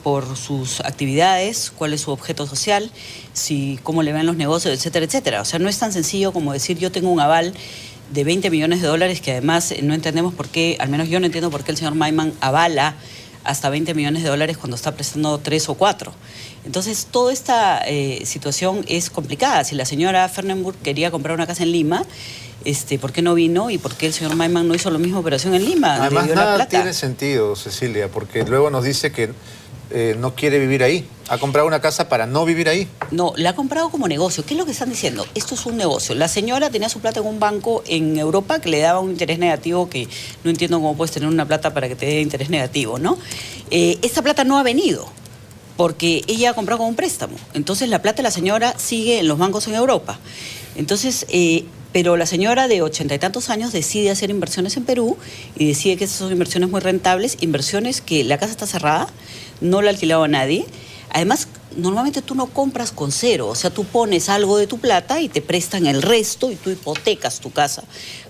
por sus actividades, cuál es su objeto social, cómo le ven los negocios, etcétera, etcétera. O sea, no es tan sencillo como decir yo tengo un aval de 20 millones de dólares que además no entendemos por qué, al menos yo no entiendo por qué el señor Mayman avala hasta 20 millones de dólares cuando está prestando 3 o 4. Entonces, toda esta situación es complicada. Si la señora Fernenburg quería comprar una casa en Lima, ¿por qué no vino? ¿Y por qué el señor Mayman no hizo la misma operación en Lima? Además, nada tiene sentido, Cecilia, porque luego nos dice que no quiere vivir ahí. Ha comprado una casa para no vivir ahí. No, la ha comprado como negocio. ¿Qué es lo que están diciendo? Esto es un negocio. La señora tenía su plata en un banco en Europa que le daba un interés negativo, que no entiendo cómo puedes tener una plata para que te dé interés negativo, ¿no? Esta plata no ha venido porque ella ha comprado con un préstamo. Entonces la plata de la señora sigue en los bancos en Europa. Entonces, pero la señora de 80 y tantos años decide hacer inversiones en Perú y decide que esas son inversiones muy rentables, inversiones que la casa está cerrada, no la ha alquilado a nadie. Además, normalmente tú no compras con cero, o sea, tú pones algo de tu plata y te prestan el resto y tú hipotecas tu casa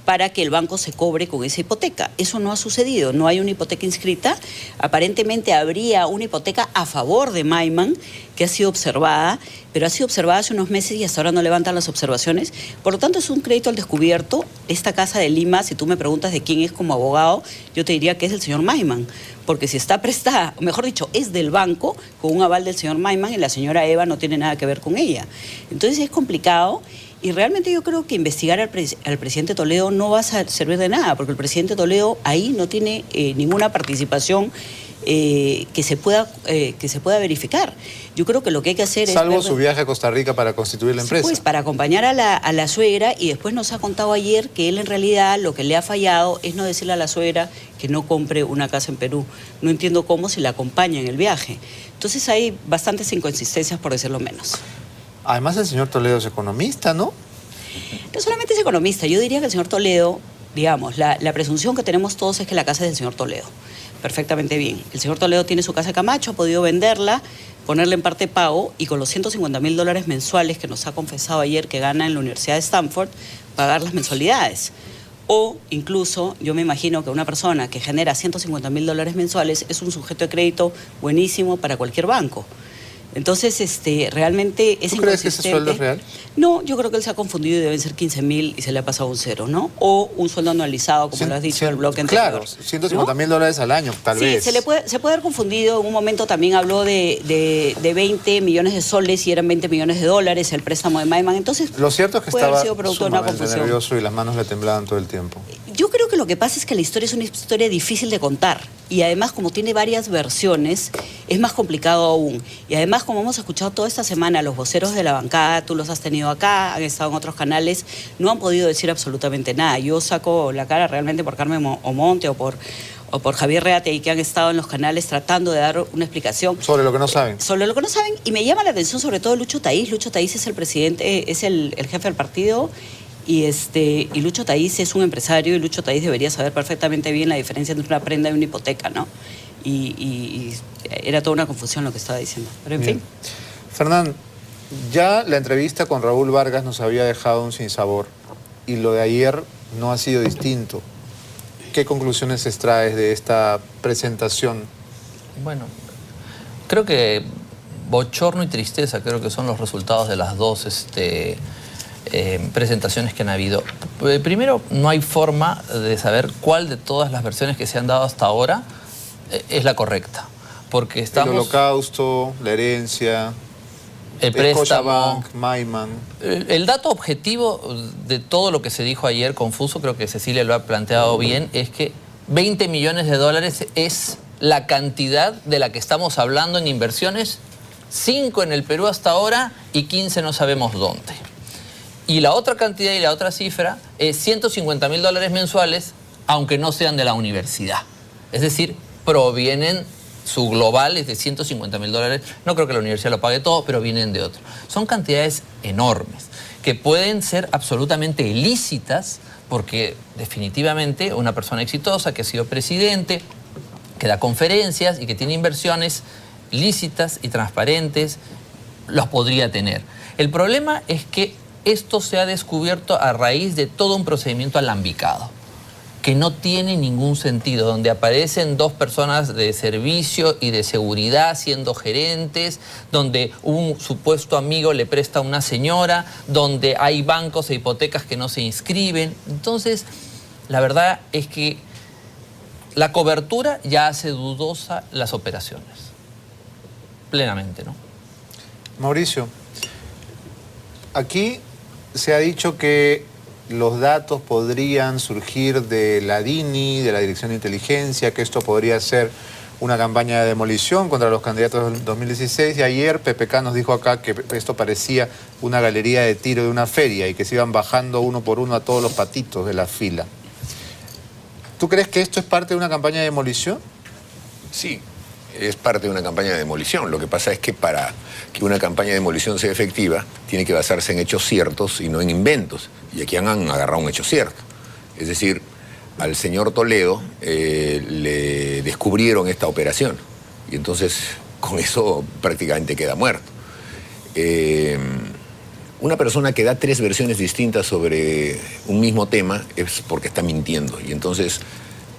para que el banco se cobre con esa hipoteca. Eso no ha sucedido, no hay una hipoteca inscrita. Aparentemente habría una hipoteca a favor de Mayman que ha sido observada, pero ha sido observada hace unos meses y hasta ahora no levantan las observaciones. Por lo tanto, es un crédito al descubierto. Esta casa de Lima, si tú me preguntas de quién es como abogado, yo te diría que es el señor Mayman, porque si está prestada, o mejor dicho, es del banco con un aval del señor Mayman y la señora Eva no tiene nada que ver con ella. Entonces es complicado. Y realmente yo creo que investigar al presidente Toledo no va a servir de nada, porque el presidente Toledo ahí no tiene ninguna participación que se pueda verificar. Yo creo que lo que hay que hacer Salvo su viaje a Costa Rica para constituir la empresa. Pues para acompañar a la suegra, y después nos ha contado ayer que él en realidad lo que le ha fallado es no decirle a la suegra que no compre una casa en Perú. No entiendo cómo si la acompaña en el viaje. Entonces hay bastantes inconsistencias, por decirlo menos. Además, el señor Toledo es economista, ¿no? No solamente es economista, yo diría que el señor Toledo, digamos, la presunción que tenemos todos es que la casa es del señor Toledo. Perfectamente bien. El señor Toledo tiene su casa en Camacho, ha podido venderla, ponerla en parte pago y con los $150.000 mensuales que nos ha confesado ayer que gana en la Universidad de Stanford, pagar las mensualidades. O incluso, yo me imagino que una persona que genera $150.000 mensuales es un sujeto de crédito buenísimo para cualquier banco. Entonces, realmente es inconsistente. ¿Tú crees que ese sueldo es real? No, yo creo que él se ha confundido y deben ser 15.000 y se le ha pasado un cero, ¿no? O un sueldo anualizado, como lo has dicho, el bloque anterior. Claro, $150.000 al año, tal vez. Sí, se puede haber confundido. En un momento también habló de 20 millones de soles y eran 20 millones de dólares el préstamo de Mayman. Entonces, lo cierto es que estaba sumamente nervioso y las manos le temblaban todo el tiempo. Yo creo que lo que pasa es que la historia es una historia difícil de contar y además como tiene varias versiones es más complicado aún. Y además como hemos escuchado toda esta semana los voceros de la bancada, tú los has tenido acá, han estado en otros canales, no han podido decir absolutamente nada. Yo saco la cara realmente por Carmen Omonte o por Javier Reate, que han estado en los canales tratando de dar una explicación. Sobre lo que no saben. Sobre lo que no saben. Y me llama la atención sobre todo Lucho Taiz. Lucho Taiz es el presidente, es el jefe del partido. Y Lucho Taiz es un empresario y Lucho Taiz debería saber perfectamente bien la diferencia entre una prenda y una hipoteca, ¿no? Y era toda una confusión lo que estaba diciendo. Pero en fin. Fernán, ya la entrevista con Raúl Vargas nos había dejado un sinsabor y lo de ayer no ha sido distinto. ¿Qué conclusiones extraes de esta presentación? Bueno, creo que bochorno y tristeza creo que son los resultados de las dos presentaciones que han habido. Primero, no hay forma de saber cuál de todas las versiones que se han dado hasta ahora es la correcta. Porque estamos... El holocausto, la herencia, el préstamo, Mayman. El dato objetivo de todo lo que se dijo ayer, confuso, creo que Cecilia lo ha planteado bien, es que 20 millones de dólares es la cantidad de la que estamos hablando en inversiones, 5 en el Perú hasta ahora y 15 no sabemos dónde. Y la otra cantidad y la otra cifra es $150.000 mensuales, aunque no sean de la universidad. Es decir, provienen, su global es de $150.000. No creo que la universidad lo pague todo, pero vienen de otro. Son cantidades enormes, que pueden ser absolutamente ilícitas, porque definitivamente una persona exitosa que ha sido presidente, que da conferencias y que tiene inversiones lícitas y transparentes, los podría tener. El problema es que esto se ha descubierto a raíz de todo un procedimiento alambicado, que no tiene ningún sentido, donde aparecen dos personas de servicio y de seguridad siendo gerentes, donde un supuesto amigo le presta a una señora, donde hay bancos e hipotecas que no se inscriben. Entonces, la verdad es que la cobertura ya hace dudosa las operaciones. Plenamente, ¿no? Mauricio, aquí se ha dicho que los datos podrían surgir de la DINI, de la Dirección de Inteligencia, que esto podría ser una campaña de demolición contra los candidatos del 2016. Y ayer PPK nos dijo acá que esto parecía una galería de tiro de una feria y que se iban bajando uno por uno a todos los patitos de la fila. ¿Tú crees que esto es parte de una campaña de demolición? Sí, es parte de una campaña de demolición. Lo que pasa es que para que una campaña de demolición sea efectiva, tiene que basarse en hechos ciertos y no en inventos. Y aquí han agarrado un hecho cierto. Es decir, al señor Toledo le descubrieron esta operación. Y entonces, con eso prácticamente queda muerto. Una persona que da 3 versiones distintas sobre un mismo tema es porque está mintiendo. Y entonces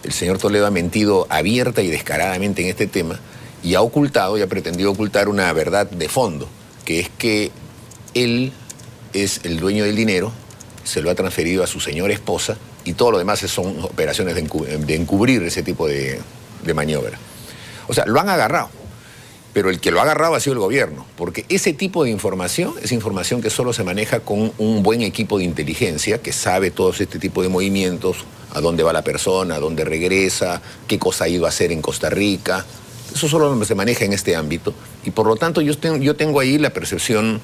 el señor Toledo ha mentido abierta y descaradamente en este tema y ha ocultado y ha pretendido ocultar una verdad de fondo, que es que él es el dueño del dinero, se lo ha transferido a su señora esposa y todo lo demás son operaciones de encubrir ese tipo de maniobra. O sea, lo han agarrado. Pero el que lo ha agarrado ha sido el gobierno, porque ese tipo de información es información que solo se maneja con un buen equipo de inteligencia que sabe todos este tipo de movimientos, a dónde va la persona, a dónde regresa, qué cosa ha ido a hacer en Costa Rica. Eso solo se maneja en este ámbito y por lo tanto yo tengo ahí la percepción,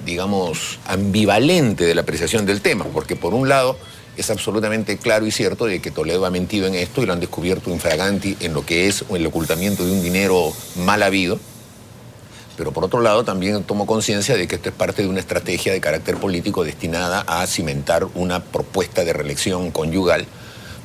digamos, ambivalente de la apreciación del tema, porque por un lado es absolutamente claro y cierto de que Toledo ha mentido en esto y lo han descubierto infraganti en lo que es el ocultamiento de un dinero mal habido. Pero por otro lado también tomo conciencia de que esto es parte de una estrategia de carácter político destinada a cimentar una propuesta de reelección conyugal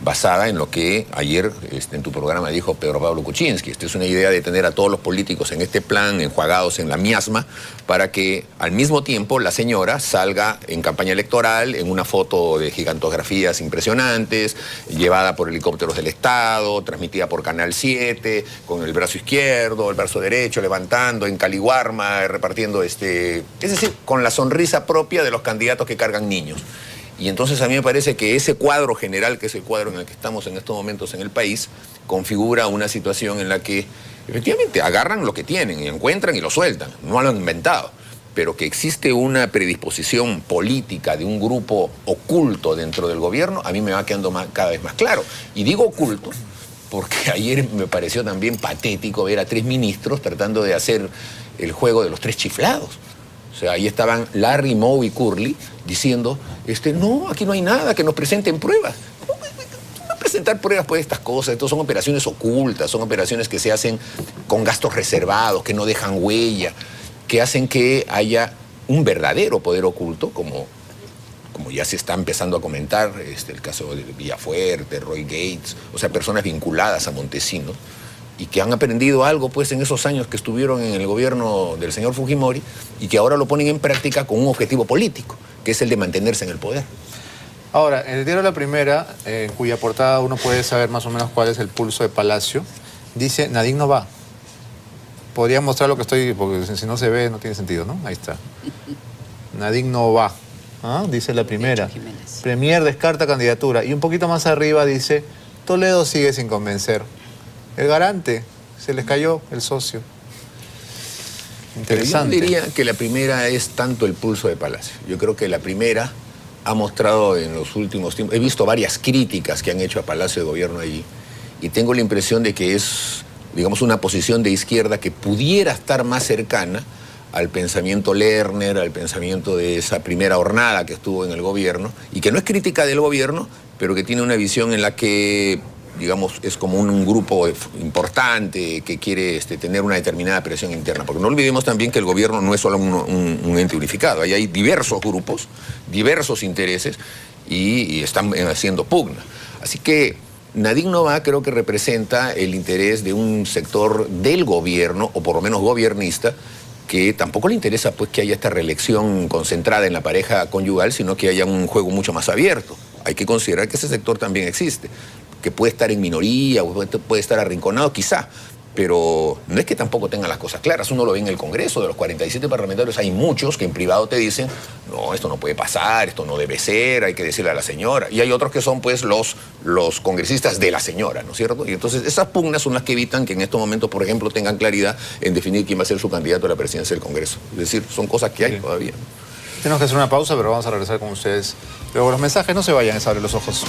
basada en lo que ayer en tu programa dijo Pedro Pablo Kuczynski. Esta es una idea de tener a todos los políticos en este plan, enjuagados en la miasma, para que al mismo tiempo la señora salga en campaña electoral en una foto de gigantografías impresionantes, llevada por helicópteros del Estado, transmitida por Canal 7, con el brazo izquierdo, el brazo derecho, levantando en Caliwarma, repartiendo es decir, con la sonrisa propia de los candidatos que cargan niños. Y entonces a mí me parece que ese cuadro general, que es el cuadro en el que estamos en estos momentos en el país, configura una situación en la que efectivamente agarran lo que tienen y encuentran y lo sueltan, no lo han inventado, pero que existe una predisposición política de un grupo oculto dentro del gobierno, a mí me va quedando cada vez más claro. Y digo oculto porque ayer me pareció también patético ver a 3 ministros tratando de hacer el juego de los 3 chiflados. O sea, ahí estaban Larry, Moe y Curly diciendo, no, aquí no hay nada, que nos presenten pruebas. ¿Cómo va a presentar pruebas por estas cosas? Estas son operaciones ocultas, son operaciones que se hacen con gastos reservados, que no dejan huella, que hacen que haya un verdadero poder oculto, como ya se está empezando a comentar, el caso de Villafuerte, Roy Gates, o sea, personas vinculadas a Montesinos, y que han aprendido algo pues en esos años que estuvieron en el gobierno del señor Fujimori y que ahora lo ponen en práctica con un objetivo político, que es el de mantenerse en el poder. Ahora, en el diario La Primera, en cuya portada uno puede saber más o menos cuál es el pulso de Palacio, dice, Nadine no va. Podría mostrar lo que estoy, porque si no se ve no tiene sentido, ¿no? Ahí está. Nadine no va, ¿ah? Dice La Primera. Premier descarta candidatura. Y un poquito más arriba dice, Toledo sigue sin convencer. El garante, se les cayó el socio. Interesante. Pero yo diría que La Primera es tanto el pulso de Palacio. Yo creo que La Primera ha mostrado en los últimos tiempos, he visto varias críticas que han hecho a Palacio de Gobierno allí, y tengo la impresión de que es, digamos, una posición de izquierda que pudiera estar más cercana al pensamiento Lerner, al pensamiento de esa primera hornada que estuvo en el gobierno, y que no es crítica del gobierno, pero que tiene una visión en la que, digamos, es como un grupo importante que quiere tener una determinada presión interna. Porque no olvidemos también que el gobierno no es solo un ente unificado. Ahí hay diversos grupos, diversos intereses y están haciendo pugna. Así que Nadine no va, creo que representa el interés de un sector del gobierno, o por lo menos gobiernista, que tampoco le interesa pues que haya esta reelección concentrada en la pareja conyugal, sino que haya un juego mucho más abierto. hay que considerar que ese sector también existe, que puede estar en minoría, o puede estar arrinconado quizá, pero no es que tampoco tengan las cosas claras. Uno lo ve en el Congreso, de los 47 parlamentarios hay muchos que en privado te dicen, no, esto no puede pasar, esto no debe ser, hay que decirle a la señora. Y hay otros que son pues los congresistas de la señora, ¿no es cierto? Y entonces esas pugnas son las que evitan que en estos momentos, por ejemplo, tengan claridad en definir quién va a ser su candidato a la presidencia del Congreso. Es decir, son cosas que hay todavía. Tenemos que hacer una pausa, pero vamos a regresar con ustedes. Luego los mensajes, no se vayan, Abre los Ojos.